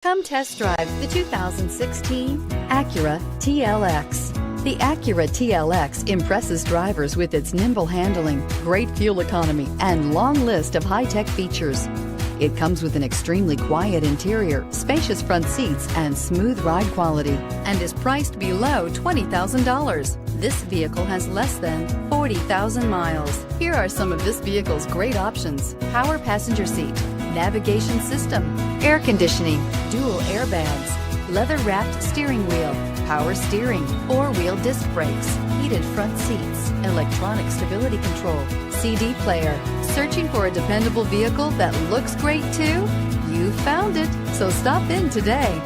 Come test drive the 2016 Acura TLX. The Acura TLX impresses drivers with its nimble handling, great fuel economy, and long list of high-tech features. It comes with an extremely quiet interior, spacious front seats, and smooth ride quality, and is priced below $20,000. This vehicle has less than 40,000 miles. Here are some of this vehicle's great options: power passenger seat, navigation system, air conditioning, dual airbags, leather-wrapped steering wheel, power steering, four-wheel disc brakes, heated front seats, electronic stability control, CD player. Searching for a dependable vehicle that looks great too? You found it, so stop in today.